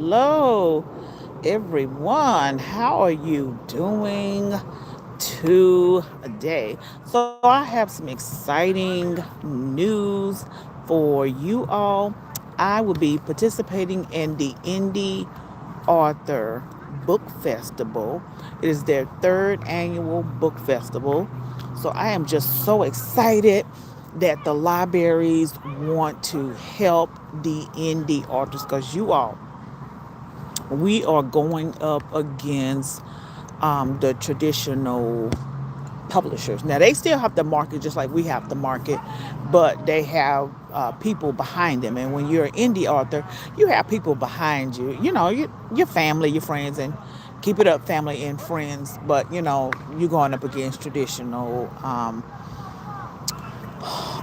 Hello, everyone. How are you doing today? So, I have some exciting news for you all. I will be participating in the Indie Author Book Festival. It is their third annual book festival. So, I am just so excited that the libraries want to help the indie authors because you all we are going up against the traditional publishers. Now they still have to market just like we have to market, but they have people behind them. And when you're an indie author, you have people behind you. Your family, your friends, and keep it up, family and friends. But you're going up against traditional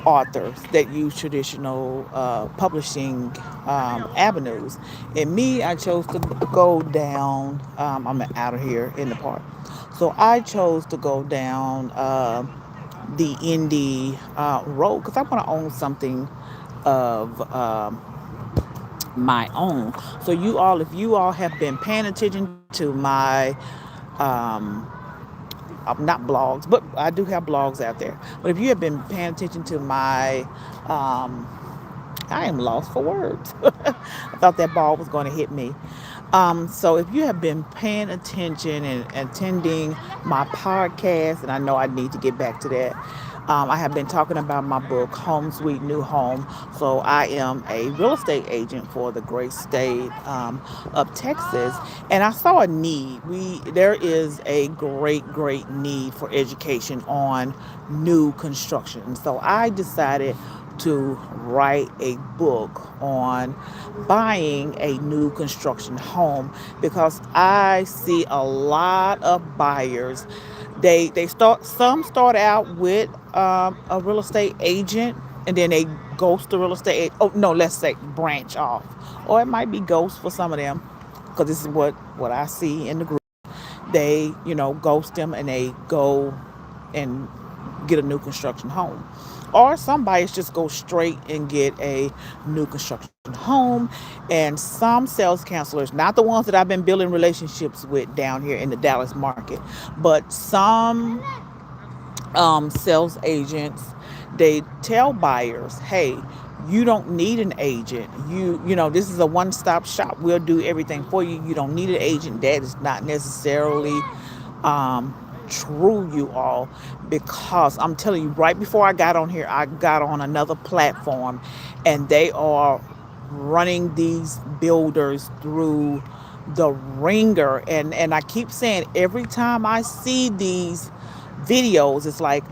authors that use traditional publishing avenues. And me, I chose to go down, I'm out of here in the park. So I chose to go down the indie road because I want to own something of my own. So if you all have been paying attention to my um, not blogs, but I do have blogs out there. But if you have been paying attention to my, I am lost for words. I thought that ball was going to hit me. So if you have been paying attention and attending my podcast, and I know I need to get back to that. I have been talking about my book, Home Sweet New Home. So I am a real estate agent for the great state of Texas, and I saw a need. There is a great need for education on new construction. So I decided to write a book on buying a new construction home because I see a lot of buyers. Some start out with a real estate agent, and then they ghost the real estate. Oh no, let's say branch off, or it might be ghost for some of them, because this is what I see in the group. They ghost them and they go and get a new construction home. Or some buyers just go straight and get a new construction home. And some sales counselors, not the ones that I've been building relationships with down here in the Dallas market, but some sales agents, they tell buyers, hey, you don't need an agent. This is a one-stop shop. We'll do everything for you. You don't need an agent. That is not necessarily um, true, you all, because I'm telling you, right before I got on here, I got on another platform, and they are running these builders through the ringer. And I keep saying, every time I see these videos, it's like,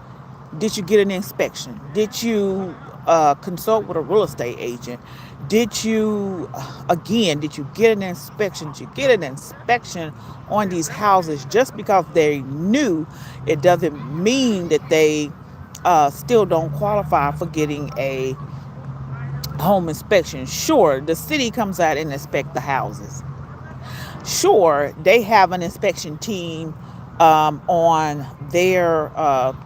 did you get an inspection? Did you consult with a real estate agent? Did you get an inspection? Did you get an inspection on these houses? Just because they're new, it doesn't mean that they still don't qualify for getting a home inspection. Sure, the city comes out and inspect the houses. Sure, they have an inspection team on their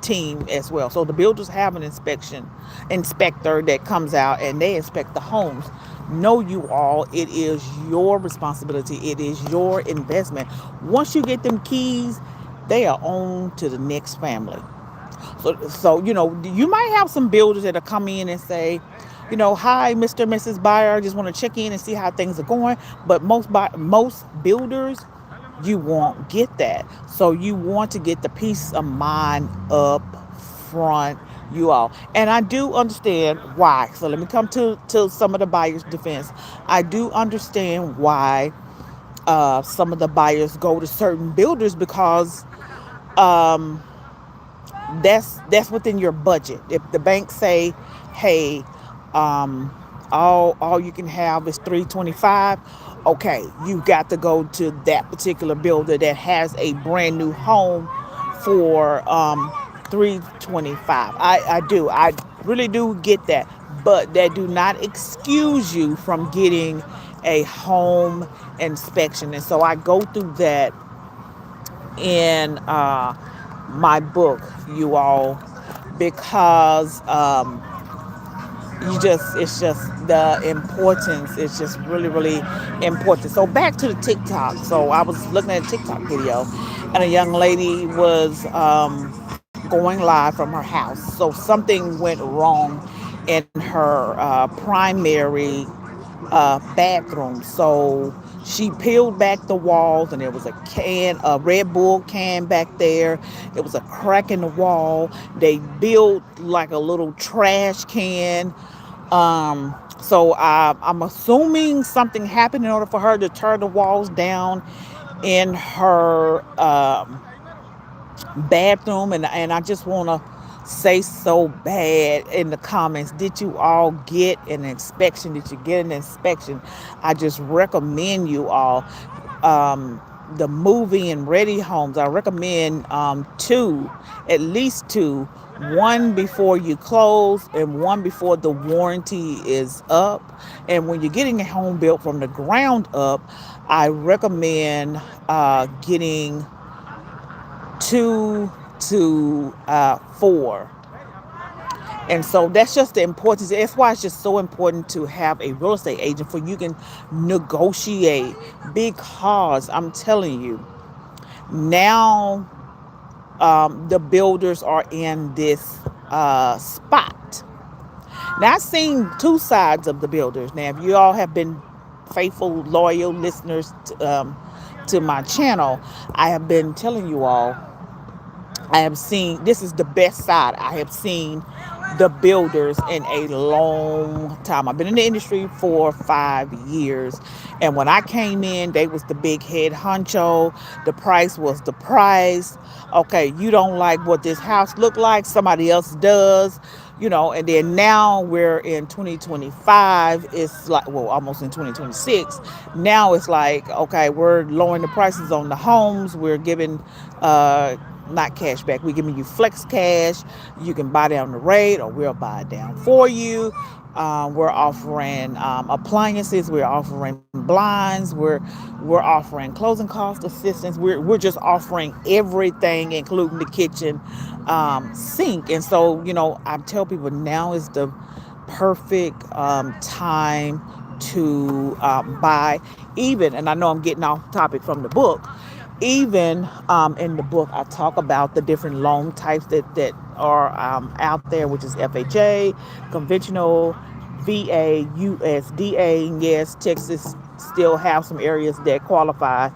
team as well. So the builders have an inspector that comes out and they inspect the homes. Know you all, it is your responsibility. It is your investment. Once you get them keys, they are on to the next family. So you might have some builders that'll come in and say, hi, Mr. and Mrs. Buyer, I just want to check in and see how things are going. But most builders, you won't get that. So you want to get the peace of mind up front, you all. And I do understand why. So let me come to some of the buyers' defense. I do understand why some of the buyers go to certain builders because um, that's within your budget. If the bank say, hey, um, all you can have is 325, okay, you got to go to that particular builder that has a brand new home for 325. I really do get that, but that do not excuse you from getting a home inspection. And so I go through that in my book, you all, because it's just the importance. It's just really, really important. So back to the TikTok. So I was looking at a TikTok video, and a young lady was going live from her house. So something went wrong in her primary bathroom. So she peeled back the walls, and there was a Red Bull can back there. It was a crack in the wall. They built like a little trash can. So I'm assuming something happened in order for her to tear the walls down in her bathroom, and I just want to say so bad in the comments, did you all get an inspection? Did you get an inspection? I just recommend you all the moving and ready homes. I recommend two, at least two, one before you close and one before the warranty is up. And when you're getting a home built from the ground up, I recommend getting two to four. And so that's just the importance. That's why it's just so important to have a real estate agent for you can negotiate, because I'm telling you, now the builders are in this spot. Now, I've seen two sides of the builders. Now, if you all have been faithful, loyal listeners to my channel, I have been telling you all, I have seen, this is the best side I have seen the builders in a long time. I've been in the industry for 5 years. And when I came in, they was the big head honcho. The price was the price. Okay, you don't like what this house look like, somebody else does. And then now we're in 2025. It's like, well, almost in 2026. Now it's like, okay, we're lowering the prices on the homes. We're giving not cash back. We're giving you flex cash. You can buy down the rate, or we'll buy it down for you. We're offering appliances. We're offering blinds. We're offering closing cost assistance. We're just offering everything, including the kitchen sink. And so, I tell people now is the perfect time to buy. Even, and I know I'm getting off topic from the book. Even in the book, I talk about the different loan types that are out there, which is FHA, conventional, VA, USDA. And yes, Texas still have some areas that qualify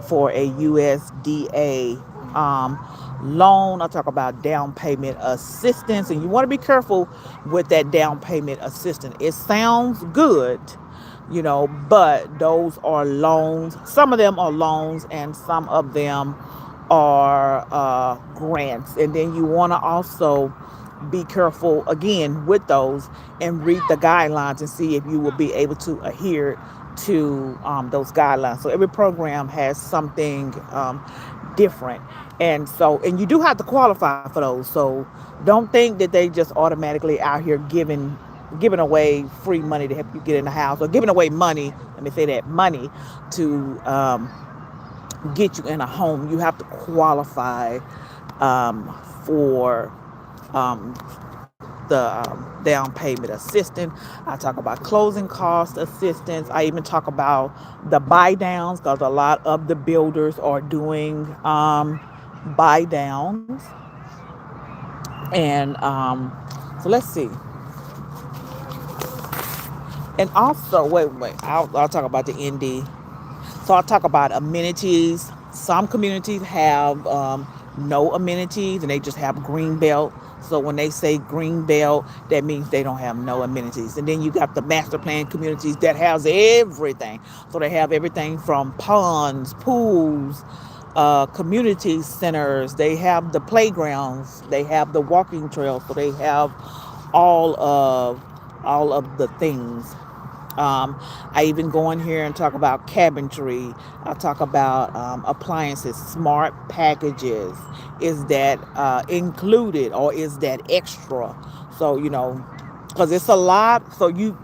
for a USDA loan. I talk about down payment assistance, and you want to be careful with that down payment assistance. It sounds good, but those are loans. Some of them are loans, and some of them are grants. And then you want to also be careful again with those and read the guidelines and see if you will be able to adhere to those guidelines. So every program has something different. And you do have to qualify for those. So don't think that they just automatically out here giving away free money to help you get in the house, or giving away money, let me say that, money to get you in a home. You have to qualify for the down payment assistance. I talk about closing cost assistance. I even talk about the buy downs, because a lot of the builders are doing buy downs. And so let's see. And also, wait, I'll talk about the ND. So I'll talk about amenities. Some communities have no amenities, and they just have green belt. So when they say green belt, that means they don't have no amenities. And then you got the master plan communities that has everything. So they have everything from ponds, pools, community centers. They have the playgrounds. They have the walking trails. So they have all of all of the things. I even go in here and talk about cabinetry. I talk about appliances, smart packages. Is that included, or is that extra? So, because it's a lot. So you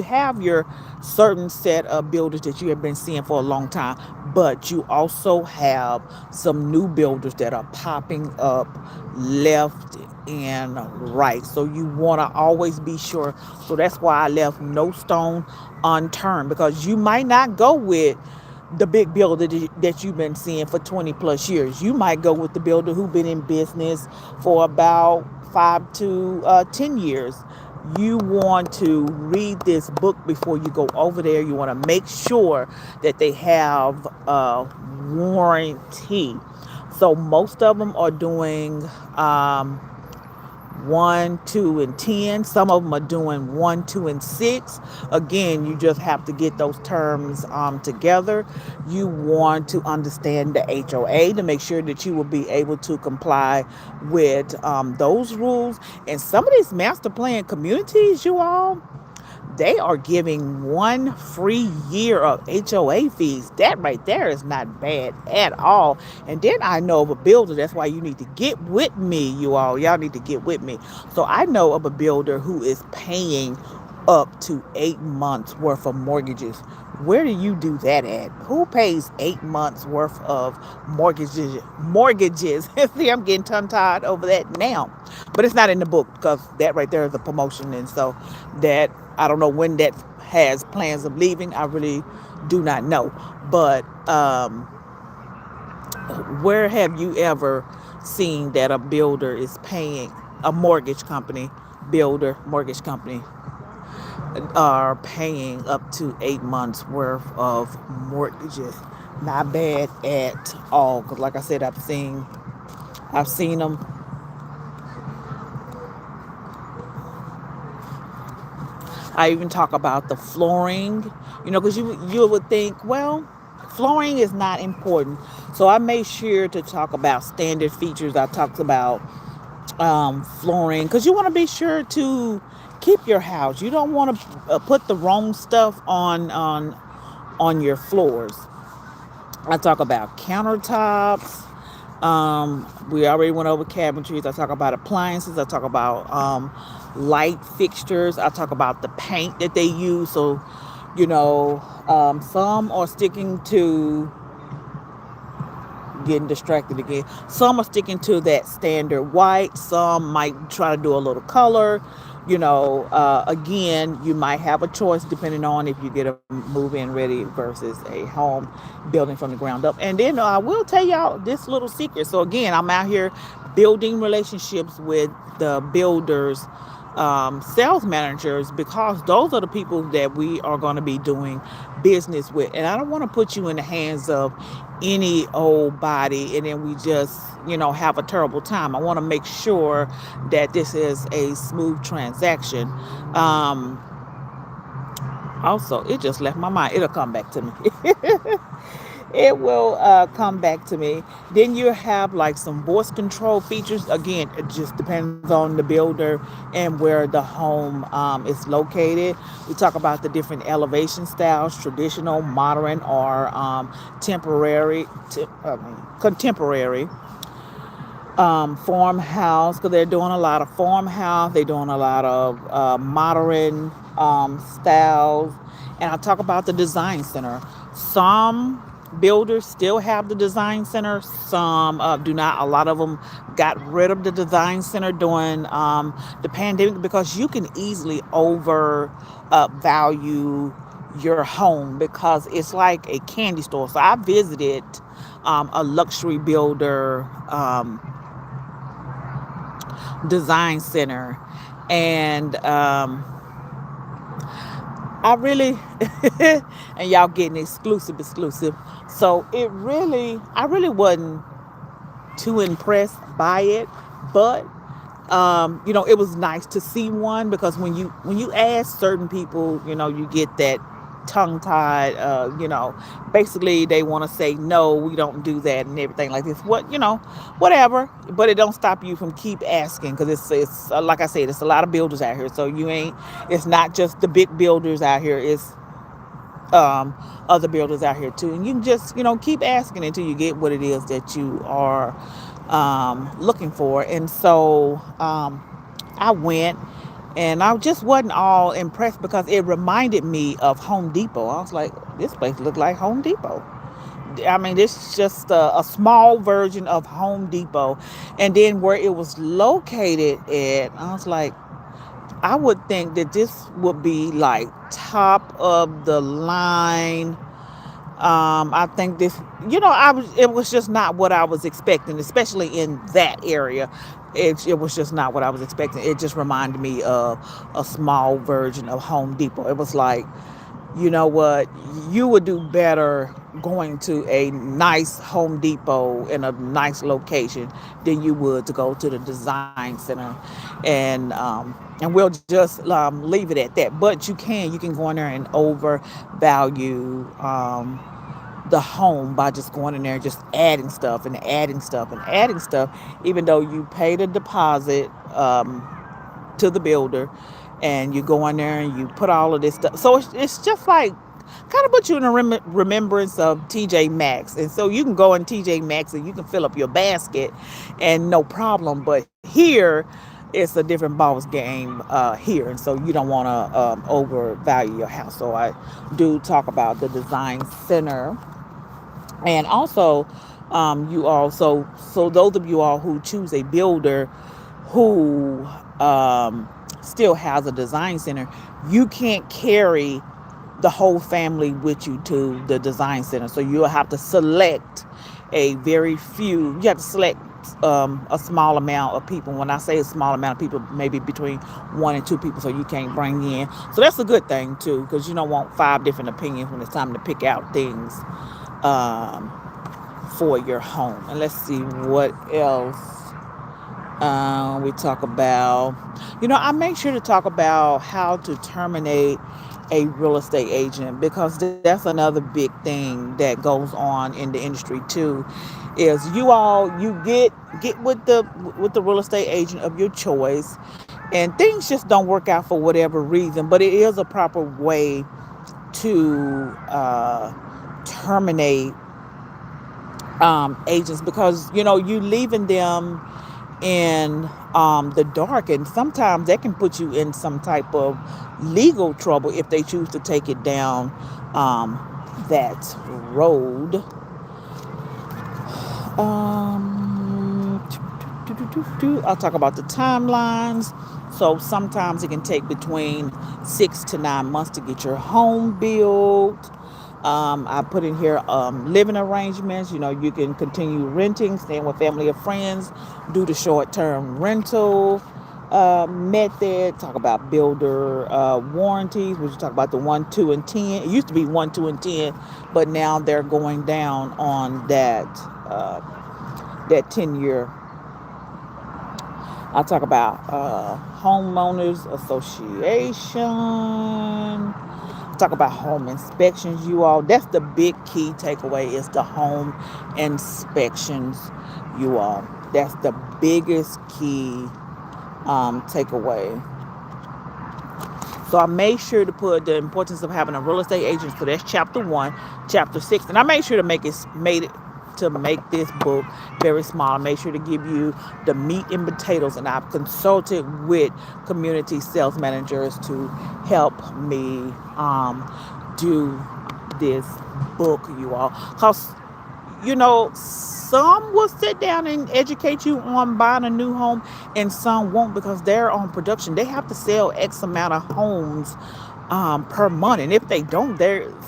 have your certain set of builders that you have been seeing for a long time, but you also have some new builders that are popping up left and right. So you want to always be sure. So that's why I left no stone unturned, because you might not go with the big builder that you've been seeing for 20 plus years. You might go with the builder who's been in business for about 5 to 10 years. You want to read this book before you go over there. You want to make sure that they have a warranty. So most of them are doing um, 1, 2, and 10. Some of them are doing 1, 2, and 6. Again, you just have to get those terms together. You want to understand the HOA to make sure that you will be able to comply with those rules. And some of these master plan communities, you all, they are giving 1 free year of HOA fees. That right there is not bad at all. And then I know of a builder. That's why you need to get with me, you all. Y'all need to get with me. So I know of a builder who is paying up to 8 months worth of mortgages. Where do you do that at? Who pays 8 months worth of mortgages? Mortgages. See, I'm getting tongue tied over that now, but it's not in the book because that right there is a promotion, and so that I don't know when that has plans of leaving. I really do not know. But where have you ever seen that a builder is paying a mortgage company, builder, mortgage company, are paying up to 8 months worth of mortgages? Not bad at all. Because like I said, I've seen them. I even talk about the flooring, because you would think, well, flooring is not important. So I made sure to talk about standard features. I talked about flooring because you want to be sure to keep your house. You don't want to put the wrong stuff on your floors. I talk about countertops. We already went over cabinetries. I talk about appliances. I talk about light fixtures. I talk about the paint that they use. So, some are sticking to getting distracted again. Some are sticking to that standard white. Some might try to do a little color. Again, you might have a choice depending on if you get a move-in ready versus a home building from the ground up. And then I will tell y'all this little secret. So again, I'm out here building relationships with the builders, sales managers, because those are the people that we are going to be doing business with. And I don't want to put you in the hands of any old body and then we just have a terrible time. I want to make sure that this is a smooth transaction. Also, it just left my mind. It'll come back to me. It will come back to me. Then you have like some voice control features. Again, it just depends on the builder and where the home is located. We talk about the different elevation styles: traditional, modern, or contemporary. Farmhouse, because they're doing a lot of farmhouse. They're doing a lot of modern styles. And I talk about the design center. Some builders still have the design center. Some do not. A lot of them got rid of the design center during the pandemic because you can easily over value your home because it's like a candy store. So I visited a luxury builder design center, and I really and y'all getting exclusive. So I really wasn't too impressed by it, but it was nice to see one because when you ask certain people, you get that tongue tied. Basically they want to say no, we don't do that and everything like this. Whatever. But it don't stop you from keep asking because it's like I said, it's a lot of builders out here. So it's not just the big builders out here. It's other builders out here too, and you can just keep asking until you get what it is that you are looking for. And so I went, and I just wasn't all impressed because it reminded me of Home Depot. I was like, this place looked like Home Depot. I mean, this is just a small version of Home Depot. And then where it was located at, I was like, I would think that this would be like top of the line. I think this, it was just not what I was expecting, especially in that area. It was just not what I was expecting. It just reminded me of a small version of Home Depot. It was like, you know what, you would do better going to a nice Home Depot in a nice location than you would to go to the design center. And we'll just leave it at that. But you can go in there and overvalue the home by just going in there and just adding stuff and adding stuff and adding stuff, even though you paid a deposit to the builder, and you go in there and you put all of this stuff. So it's just like kind of put you in a remembrance of TJ Maxx. And so you can go in TJ Maxx and you can fill up your basket and no problem. But here, it's a different ball's game here. And so you don't want to overvalue your house. So I do talk about the design center. And also, so those of you all who choose a builder who still has a design center, you can't carry the whole family with you to the design center. So you'll have to select a very few, you have to select a small amount of people. When I say a small amount of people, maybe between 1 and 2 people, so you can't bring in. So that's a good thing too, because you don't want 5 different opinions when it's time to pick out things um, for your home. And let's see what else we talk about. I make sure to talk about how to terminate a real estate agent, because that's another big thing that goes on in the industry too. Is you get with the real estate agent of your choice, and things just don't work out for whatever reason. But it is a proper way to terminate agents, because you leaving them in the dark, and sometimes that can put you in some type of legal trouble if they choose to take it down that road. I'll talk about the timelines. So sometimes it can take between 6 to 9 months to get your home built. I put in here living arrangements. You can continue renting, staying with family or friends, do the short-term rental method. Talk about builder warranties, which you talk about the 1, 2, and 10. It used to be 1, 2, and 10, but now they're going down on that 10-year. I'll talk about homeowners association. Talk about home inspections, you all. That's the big key takeaway, is the home inspections, you all. That's the biggest key takeaway. So I made sure to put the importance of having a real estate agent. So that's chapter 1, chapter 6, and I made sure to make this book very small. I made sure to give you the meat and potatoes, and I've consulted with community sales managers to help me do this book, you all. Because some will sit down and educate you on buying a new home, and some won't, because they're on production. They have to sell X amount of homes per month, and if they don't,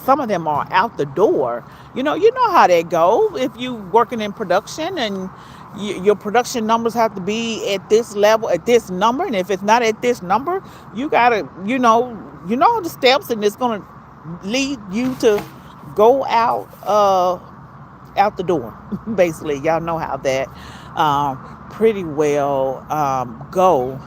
some of them are out the door. You know how they go. If you working in production, and your production numbers have to be at this level, at this number, and if it's not at this number, you gotta, the steps, and it's gonna lead you to go out the door. Basically, y'all know how that pretty well go.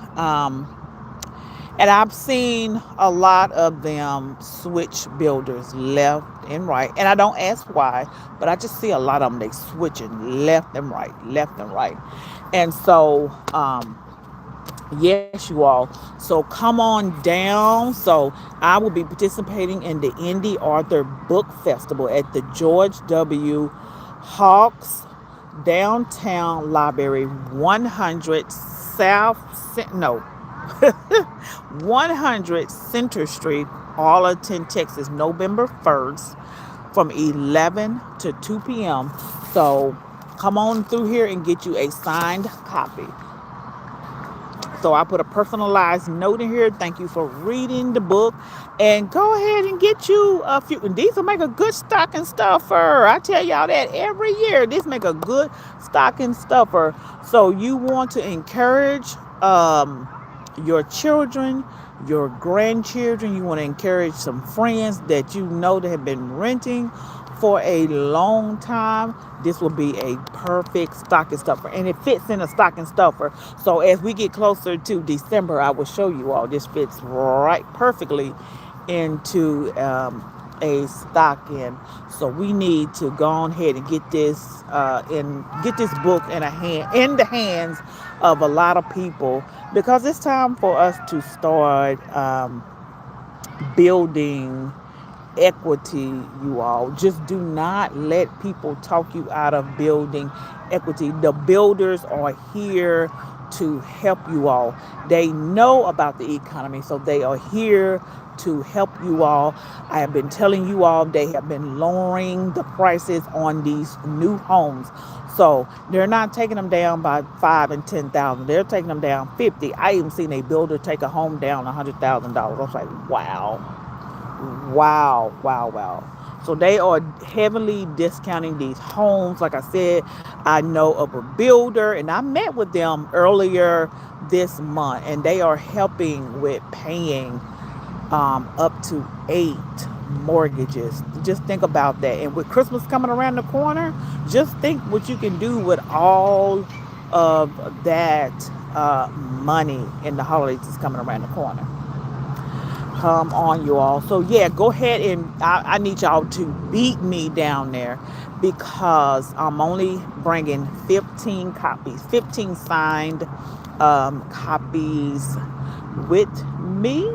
And I've seen a lot of them switch builders left and right. And I don't ask why, but I just see a lot of them, they switching left and right, left and right. And so, yes, you all. So come on down. So I will be participating in the Indie Author Book Festival at the George W. Hawks Downtown Library, 100 no, 100 Center Street, Arlington, Texas, November 1st from 11 to 2 p.m. So come on through here and get you a signed copy. So I put a personalized note in here. Thank you for reading the book. And go ahead and get you a few. And these will make a good stocking stuffer. I tell y'all that every year. This make a good stocking stuffer. So you want to encourage your children, your grandchildren. You want to encourage some friends that you know that have been renting for a long time. This will be a perfect stocking stuffer, and it fits in a stocking stuffer. So as we get closer to December, I will show you all. This fits right perfectly into a stocking. So we need to go on ahead and get this get this book in the hands of a lot of people, because it's time for us to start building equity. You all just do not let people talk you out of building equity. The builders are here to help you all. They know about the economy, so they are here to help you all. I have been telling you all, they have been lowering the prices on these new homes. So they're not taking them down by 5 and 10,000. They're taking them down 50. I even seen a builder take a home down $100,000. I was like, wow. Wow, wow, wow. So they are heavily discounting these homes. Like I said, I know of a builder, and I met with them earlier this month, and they are helping with paying up to 8 mortgages. Just think about that. And with Christmas coming around the corner, just think what you can do with all of that money in the holidays is coming around the corner. Come on, you all. So yeah, go ahead, and I need y'all to beat me down there, because I'm only bringing 15 copies, 15 signed copies with me.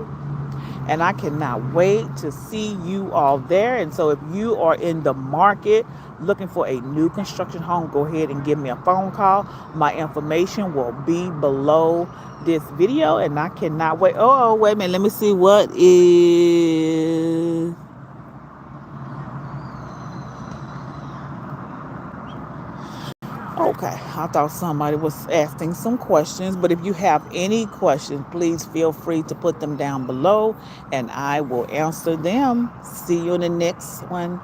And I cannot wait to see you all there. And so if you are in the market looking for a new construction home, go ahead and give me a phone call. My information will be below this video, and I cannot wait. Oh, wait a minute. Let me see what is. Okay, I thought somebody was asking some questions, but if you have any questions, please feel free to put them down below and I will answer them. See you in the next one.